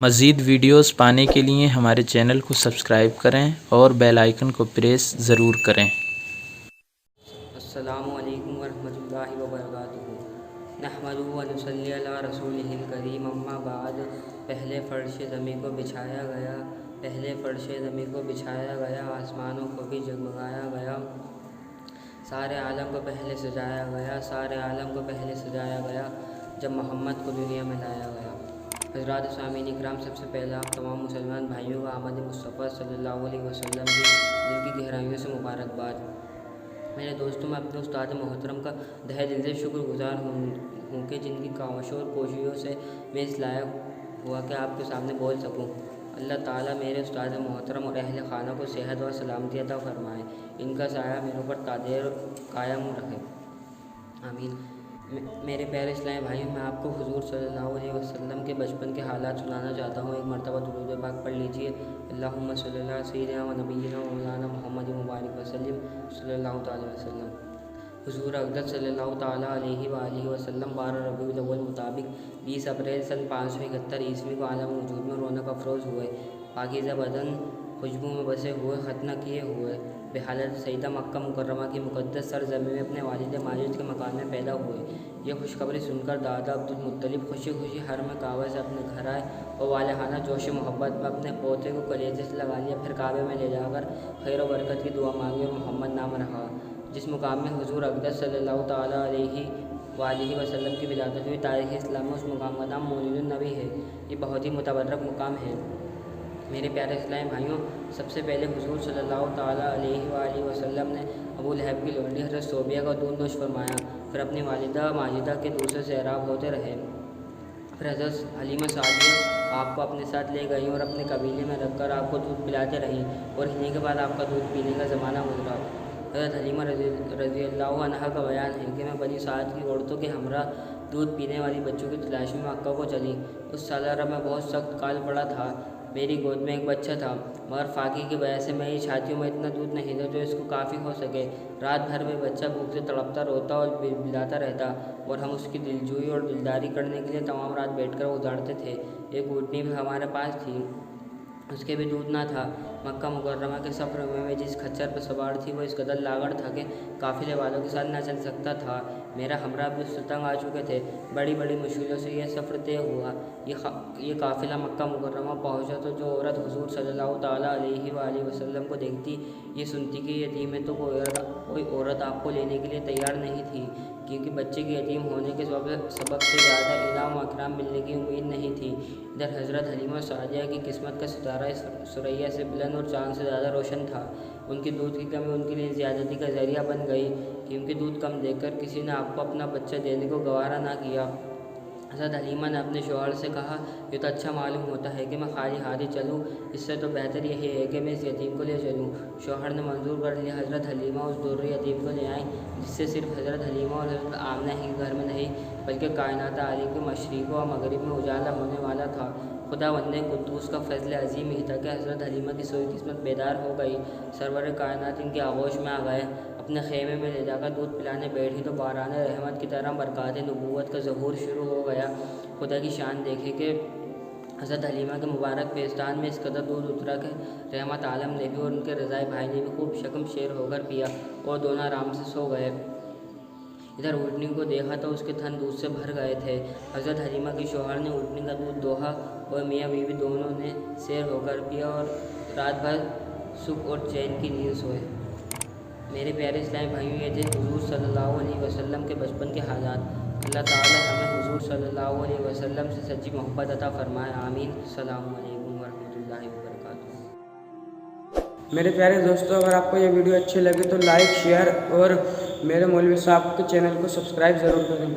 مزید ویڈیوز پانے کے لیے ہمارے چینل کو سبسکرائب کریں اور بیل آئیکن کو پریس ضرور کریں۔ السلام علیکم ورحمۃ اللہ وبرکاتہ۔ نحمدہ و نصلی علی رسولہ الکریم، اما بعد۔ پہلے فرش زمیں کو بچھایا گیا، پہلے فرش زمیں کو بچھایا گیا، آسمانوں کو بھی جگمگایا گیا، سارے عالم کو پہلے سجایا گیا، سارے عالم کو پہلے سجایا گیا جب محمد کو دنیا میں لایا گیا۔ حضرات سامعین اکرام، سب سے پہلے آپ تمام مسلمان بھائیوں کو آمد مصطفیٰ صلی اللہ علیہ وسلم کی دل کی گہرائیوں سے مبارکباد۔ میرے دوستوں، میں اپنے استاد محترم کا تہہ دل سے شکر گزار ہوں کہ جن کی کاوشوں اور کوششوں سے میں اس لائق ہوا کہ آپ کے سامنے بول سکوں۔ اللہ تعالیٰ میرے استاد محترم اور اہل خانہ کو صحت و سلامتی عطا فرمائے، ان کا سایہ میرے اوپر قادر قائم رکھے، آمین۔ میرے پیارے اسلامی بھائیوں، میں آپ کو حضور صلی اللہ علیہ وسلم کے بچپن کے حالات سنانا چاہتا ہوں۔ ایک مرتبہ درود پاک پڑھ لیجیے۔ اللہم صلی اللہ سیدنا و نبینا و مولانا محمد مبارک وسلم صلی اللہ تعالیٰ وسلم۔ حضور اقدس صلی اللہ تعالیٰ علیہ وآلہ وسلم 12 ربیع الاول مطابق 20 اپریل سن 571 عیسوی کو عالم وجود میں رونق افروز ہوئے، پاکیزہ بدن خوشبو میں بسے ہوئے، ختنہ کیے ہوئے، بحالت سیدہ مکہ مکرمہ کی مقدس سرزمین میں اپنے والد ماجد کے مکان میں پیدا ہوئے۔ یہ خوشخبری سن کر دادا عبدالمطلب خوشی خوشی حرم کعبہ سے اپنے گھر آئے اور والہانہ جوش محبت میں اپنے پوتے کو کلیجے سے لگا لیا، پھر کعبے میں لے جا کر خیر و برکت کی دعا مانگی اور محمد نام رکھا۔ جس مقام میں حضور اقدس صلی اللہ تعالیٰ علیہ وآلہ وسلم کی ولادت ہوئی، تاریخ اسلام میں اس مقام کا نام مولد النبی ہے۔ یہ بہت ہی متبرک مقام ہے۔ میرے پیارے اسلامی بھائیوں، سب سے پہلے حضور صلی اللہ تعالیٰ علیہ وآلہ وسلم نے ابو لہب کی لونڈی حضرت صوبیہ کا دودھ نوش فرمایا، پھر اپنی والدہ ماجدہ کے دوسرے سیراب ہوتے رہے۔ پھر حضرت حلیمہ سعدیہ آپ کو اپنے ساتھ لے گئیں اور اپنے قبیلے میں رکھ کر آپ کو دودھ پلاتے رہیں، اور انہیں کے بعد آپ کا دودھ پینے کا زمانہ گزرا۔ حضرت حلیمہ رضی اللہ عنہا کا بیان ہے کہ میں بنی سعد کی عورتوں کے ہمراہ دودھ پینے والی بچوں کی تلاش میں مکہ کو چلی۔ اس سال عرب میں بہت سخت کال پڑا تھا، میری گود میں ایک بچہ تھا، مگر فاقے کی وجہ سے میری چھاتیوں میں اتنا دودھ نہیں تھا جو اس کو کافی ہو سکے۔ رات بھر میں بچہ بھوک سے تڑپتا روتا اور بلاتا رہتا، اور ہم اس کی دلجوئی اور دلداری کرنے کے لیے تمام رات بیٹھ کر گزارتے تھے۔ ایک اونٹنی بھی ہمارے پاس تھی، اس کے بھی دودھ نہ تھا۔ مکہ مکرمہ کے سفر میں میں جس خچر پر سوار تھی وہ اس قدر لاغر تھا کہ قافلے والوں کے ساتھ نہ چل سکتا تھا۔ میرا ہمراہ بھی اس سے تنگ آ چکے تھے۔ بڑی بڑی مشکلوں سے یہ سفر طے ہوا۔ یہ قافلہ مکہ مکرمہ پہنچا تو جو عورت حضور صلی اللہ تعالیٰ علیہ وآلہ وسلم کو دیکھتی، یہ سنتی کہ یتیم ہے، تو کوئی عورت آپ کو لینے کے لیے تیار نہیں تھی، کیونکہ بچے کے یتیم ہونے کے سبب سے زیادہ انعام و اکرام ملنے کی امید نہیں تھی۔ ادھر حضرت حلیمہ سعدیہ کی قسمت کا ستارہ ثریا سے بلند اور چاند سے زیادہ روشن تھا۔ ان کی دودھ کی کمی ان کے لیے زیادتی کا ذریعہ بن گئی، کیونکہ دودھ کم دے کر کسی نے آپ کو اپنا بچہ دینے کو گوارا نہ کیا۔ حضرت حلیمہ نے اپنے شوہر سے کہا، یہ تو اچھا معلوم ہوتا ہے کہ میں خالی ہاتھ ہی چلوں، اس سے تو بہتر یہی ہے کہ میں اس یتیم کو لے چلوں۔ شوہر نے منظور کر لیا۔ حضرت حلیمہ اس درری یتیم کو لے آئیں، جس سے صرف حضرت حلیمہ اور حضرت آمنہ ہی گھر میں نہیں بلکہ کائنات عالم کے مشرق و مغرب میں اجالا ہونے والا تھا۔ خداوند قدوس کا فضل عظیم ہی تھا کہ حضرت حلیمہ کی سوئی قسمت بیدار ہو گئی۔ سرور کائنات ان کی آغوش میں آ گئے، اپنے خیمے میں لے جا کر دودھ پلانے بیٹھی تو باران رحمت کی طرح برکات نبوت کا ظہور شروع ہو گیا۔ خدا کی شان دیکھے کہ حضرت حلیمہ کے مبارک پیستان میں اس قدر دودھ اترا کہ رحمت عالم نے بھی اور ان کے رضائی بھائی نے بھی خوب شکم شیر ہو کر پیا، اور دونوں آرام سے سو گئے۔ ادھر اونٹنی کو دیکھا تو اس کے تھن دودھ سے بھر گئے تھے۔ حضرت حلیمہ کے شوہر نے اونٹنی کا دودھ دوہا اور میاں بیوی دونوں نے سیر ہو کر پیا اور رات بھر سکھ اور چین کی نیند سوئے۔ میرے پیارے اسلامی بھائیوں، یہ تھے حضور صلی اللہ علیہ وسلم کے بچپن کے حالات۔ اللہ تعالیٰ ہمیں حضور صلی اللہ علیہ وسلم سے سچی محبت عطا فرمائے، آمین۔ السلام علیکم ورحمۃ اللہ وبرکاتہ۔ میرے پیارے دوستوں، اگر آپ کو یہ ویڈیو اچھی لگے تو لائک، شیئر اور میرے مولوی صاحب کے چینل کو سبسکرائب ضرور کریں۔